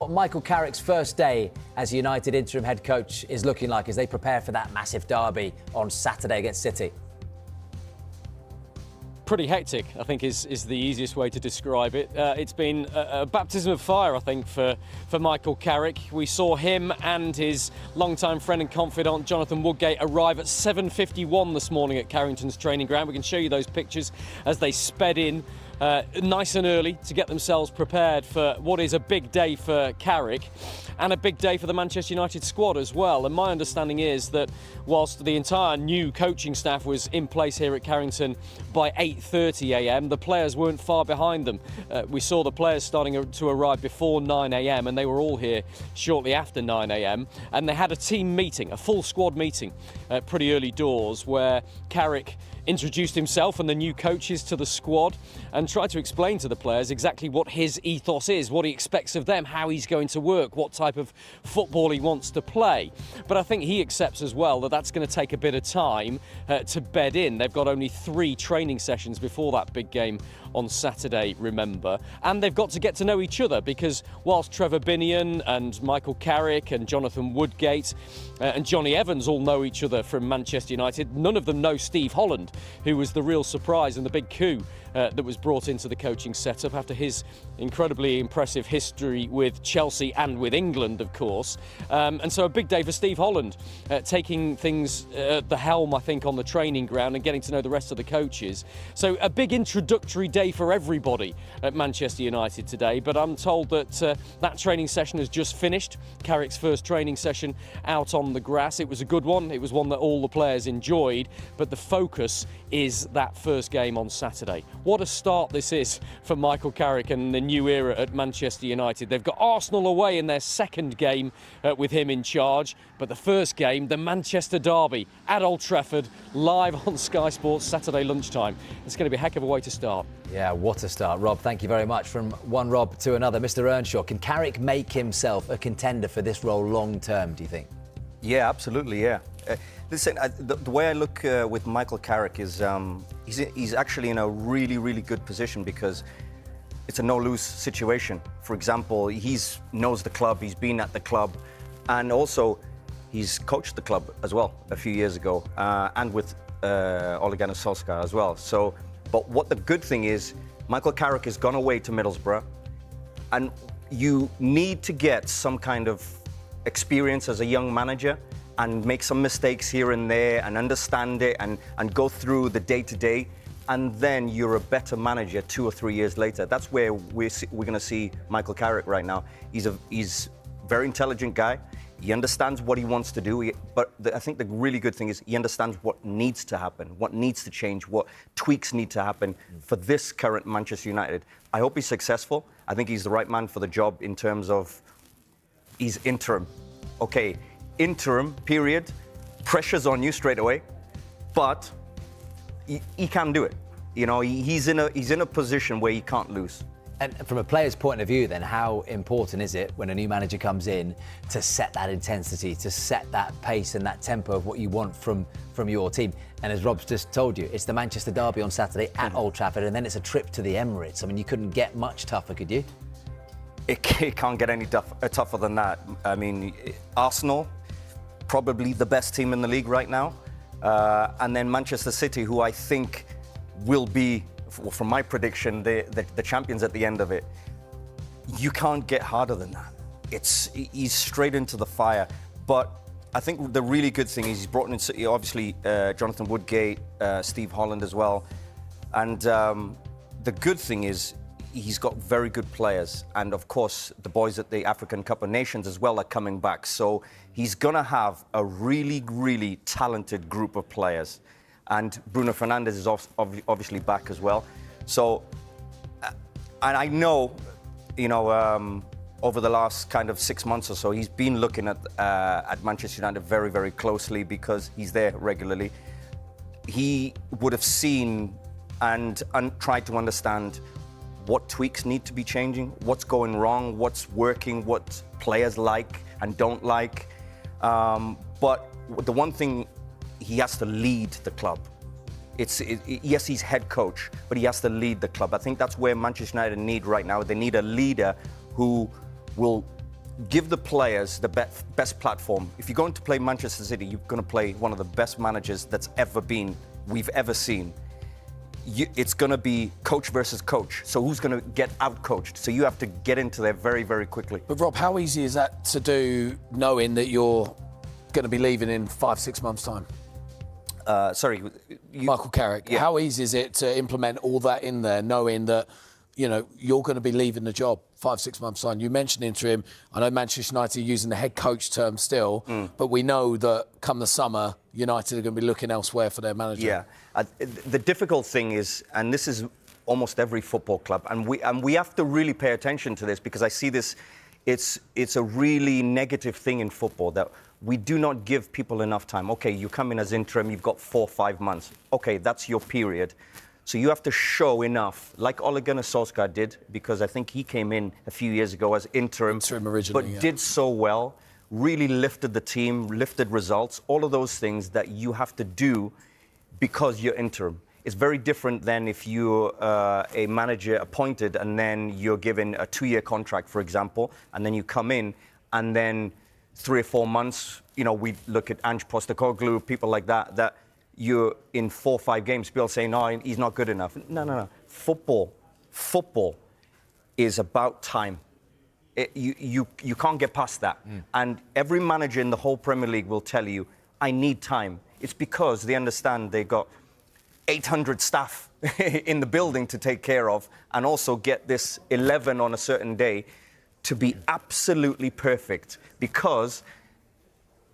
What Michael Carrick's first day as United interim head coach is looking like as they prepare for that massive derby on Saturday against City? Pretty hectic, I think, is the easiest way to describe it. It's been a baptism of fire, I think, for Michael Carrick. We saw him and his longtime friend and confidant, Jonathan Woodgate, arrive at 7:51 this morning at Carrington's training ground. We can show you those pictures as they sped in nice and early to get themselves prepared for what is a big day for Carrick and a big day for the Manchester United squad as well. And my understanding is that whilst the entire new coaching staff was in place here at Carrington by 8:30 a.m, the players weren't far behind them. We saw the players starting to arrive before 9 a.m, and they were all here shortly after 9 a.m, and they had a team meeting, a full squad meeting at pretty early doors, where Carrick introduced himself and the new coaches to the squad and tried to explain to the players exactly what his ethos is, what he expects of them, how he's going to work, what type of football he wants to play. But I think he accepts as well that that's going to take a bit of time to bed in. They've got only 3 training sessions before that big game on Saturday, remember, and they've got to get to know each other, because whilst Trevor Binion and Michael Carrick and Jonathan Woodgate and Johnny Evans all know each other from Manchester United, none of them know Steve Holland, who was the real surprise and the big coup that was brought into the coaching setup after his incredibly impressive history with Chelsea and with England, of course. And so a big day for Steve Holland, taking things at the helm, I think, on the training ground and getting to know the rest of the coaches. So a big introductory day for everybody at Manchester United today. But I'm told that that training session has just finished. Carrick's first training session out on the grass. It was a good one. It was one that all the players enjoyed. But the focus is that first game on Saturday. What a start this is for Michael Carrick and the new era at Manchester United. They've got Arsenal away in their second game with him in charge. But the first game, the Manchester derby at Old Trafford, live on Sky Sports Saturday lunchtime. It's going to be a heck of a way to start. Yeah, what a start. Rob, thank you very much. From one Rob to another. Mr. Earnshaw, can Carrick make himself a contender for this role long term, do you think? Yeah, absolutely, yeah. Listen, the way I look with Michael Carrick is he's actually in a really, really good position, because it's a no-lose situation. For example, he knows the club, he's been at the club, and also he's coached the club as well a few years ago, and with Ole Gunnar Solskjaer as well. So, but what the good thing is, Michael Carrick has gone away to Middlesbrough, and you need to get some kind of experience as a young manager and make some mistakes here and there and understand it and go through the day-to-day, and then you're a better manager 2 or 3 years later. That's where we're going to see Michael Carrick right now. He's a very intelligent guy. He understands what he wants to do, but I think the really good thing is he understands what needs to happen, what needs to change, what tweaks need to happen for this current Manchester United. I hope he's successful. I think he's the right man for the job in terms of he's interim. Okay, interim period, pressure's on you straight away, but he can do it. You know, he's in a position where he can't lose. And from a player's point of view, then, how important is it when a new manager comes in to set that intensity, to set that pace and that tempo of what you want from your team? And as Rob's just told you, it's the Manchester derby on Saturday at Old Trafford, and then it's a trip to the Emirates. I mean, you couldn't get much tougher, could you? It can't get any tougher than that. I mean, Arsenal, probably the best team in the league right now. And then Manchester City, who I think will be, from my prediction, the champions at the end of it. You can't get harder than that. He's straight into the fire. But I think the really good thing is he's brought in, obviously, Jonathan Woodgate, Steve Holland as well. And the good thing is he's got very good players. And, of course, the boys at the African Cup of Nations as well are coming back. So he's going to have a really, really talented group of players. And Bruno Fernandes is obviously back as well. So, and I know, you know, over the last kind of 6 months or so, he's been looking at Manchester United very, very closely, because he's there regularly. He would have seen and tried to understand what tweaks need to be changing, what's going wrong, what's working, what players like and don't like. But the one thing, he has to lead the club. Yes, he's head coach, but he has to lead the club. I think that's where Manchester United need right now. They need a leader who will give the players the best platform. If you're going to play Manchester City, you're going to play one of the best managers that's we've ever seen. It's going to be coach versus coach. So who's going to get out-coached? So you have to get into there very, very quickly. But Rob, how easy is that to do, knowing that you're going to be leaving in 5-6 months' time? Sorry, Michael Carrick. Yeah. How easy is it to implement all that in there, knowing that, you know, you're going to be leaving the job 5-6 months' time? You mentioned interim. I know Manchester United are using the head coach term still, but we know that come the summer, United are going to be looking elsewhere for their manager. Yeah. The difficult thing is, and this is almost every football club, and we have to really pay attention to this, because I see this, it's a really negative thing in football that we do not give people enough time. Okay, you come in as interim, you've got 4 or 5 months. Okay, that's your period. So you have to show enough, like Ole Gunnar Solskjaer did, because I think he came in a few years ago as interim originally, but did so well, really lifted the team, lifted results, all of those things that you have to do because you're interim. It's very different than if you're a manager appointed and then you're given a 2-year contract, for example, and then you come in and then 3 or 4 months, you know, we look at Ange Postecoglou, people like that you're in 4 or 5 games, people saying, no, he's not good enough. No. Football is about time. You can't get past that. And every manager in the whole Premier League will tell you, I need time. It's because they understand they got 800 staff in the building to take care of, and also get this 11 on a certain day to be absolutely perfect, because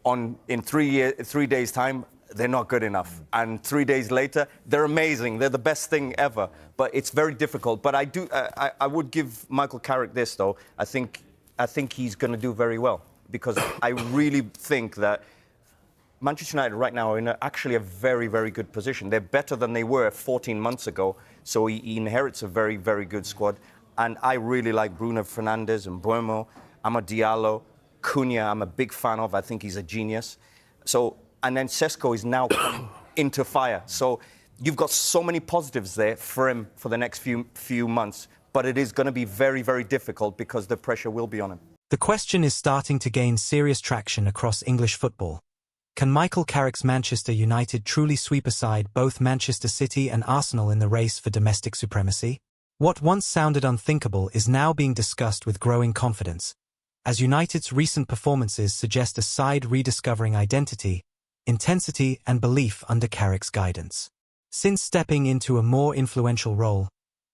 in 3 days' time, they're not good enough. And 3 days later, they're amazing. They're the best thing ever. But it's very difficult. But I would give Michael Carrick this, though. I think he's going to do very well, because I really think that Manchester United right now are in actually a very, very good position. They're better than they were 14 months ago. So he inherits a very, very good squad. And I really like Bruno Fernandes and Buemo, Amad Diallo, Cunha. I'm a big fan of. I think he's a genius. And then Sesko is now coming into fire. So you've got so many positives there for him for the next few months. But it is going to be very, very difficult, because the pressure will be on him. The question is starting to gain serious traction across English football. Can Michael Carrick's Manchester United truly sweep aside both Manchester City and Arsenal in the race for domestic supremacy? What once sounded unthinkable is now being discussed with growing confidence, as United's recent performances suggest a side rediscovering identity, intensity and belief under Carrick's guidance. Since stepping into a more influential role,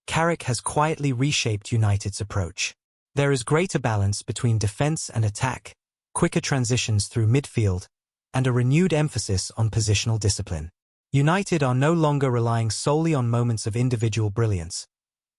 Carrick has quietly reshaped United's approach. There is greater balance between defense and attack, quicker transitions through midfield, and a renewed emphasis on positional discipline. United are no longer relying solely on moments of individual brilliance.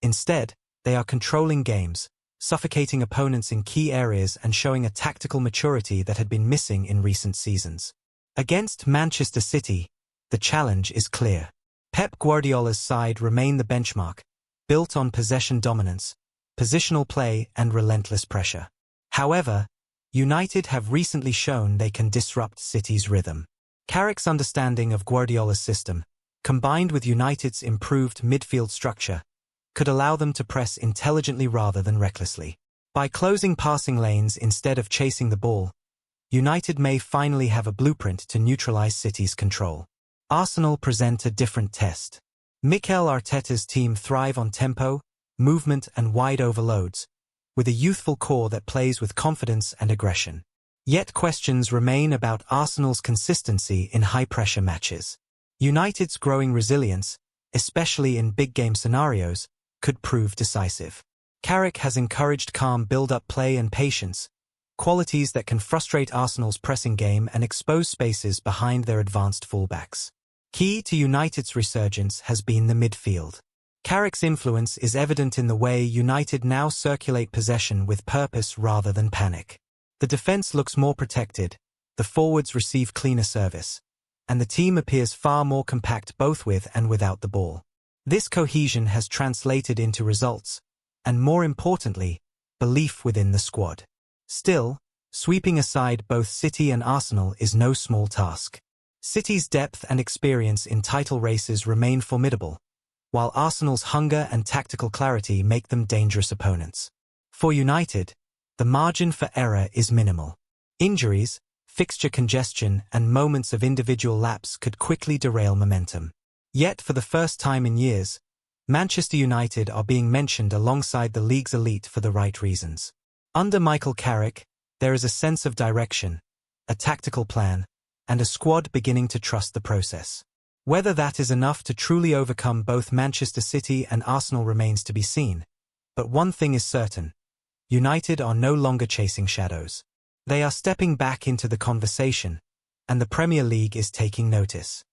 Instead, they are controlling games, suffocating opponents in key areas and showing a tactical maturity that had been missing in recent seasons. Against Manchester City, the challenge is clear. Pep Guardiola's side remain the benchmark, built on possession dominance, positional play and relentless pressure. However, United have recently shown they can disrupt City's rhythm. Carrick's understanding of Guardiola's system, combined with United's improved midfield structure, could allow them to press intelligently rather than recklessly. By closing passing lanes instead of chasing the ball, United may finally have a blueprint to neutralize City's control. Arsenal present a different test. Mikel Arteta's team thrive on tempo, movement and wide overloads, with a youthful core that plays with confidence and aggression. Yet questions remain about Arsenal's consistency in high-pressure matches. United's growing resilience, especially in big-game scenarios, could prove decisive. Carrick has encouraged calm build-up play and patience, qualities that can frustrate Arsenal's pressing game and expose spaces behind their advanced fullbacks. Key to United's resurgence has been the midfield. Carrick's influence is evident in the way United now circulate possession with purpose rather than panic. The defense looks more protected, the forwards receive cleaner service, and the team appears far more compact both with and without the ball. This cohesion has translated into results, and more importantly, belief within the squad. Still, sweeping aside both City and Arsenal is no small task. City's depth and experience in title races remain formidable, while Arsenal's hunger and tactical clarity make them dangerous opponents. For United, the margin for error is minimal. Injuries, fixture congestion, and moments of individual lapse could quickly derail momentum. Yet, for the first time in years, Manchester United are being mentioned alongside the league's elite for the right reasons. Under Michael Carrick, there is a sense of direction, a tactical plan, and a squad beginning to trust the process. Whether that is enough to truly overcome both Manchester City and Arsenal remains to be seen. But one thing is certain: United are no longer chasing shadows. They are stepping back into the conversation, and the Premier League is taking notice.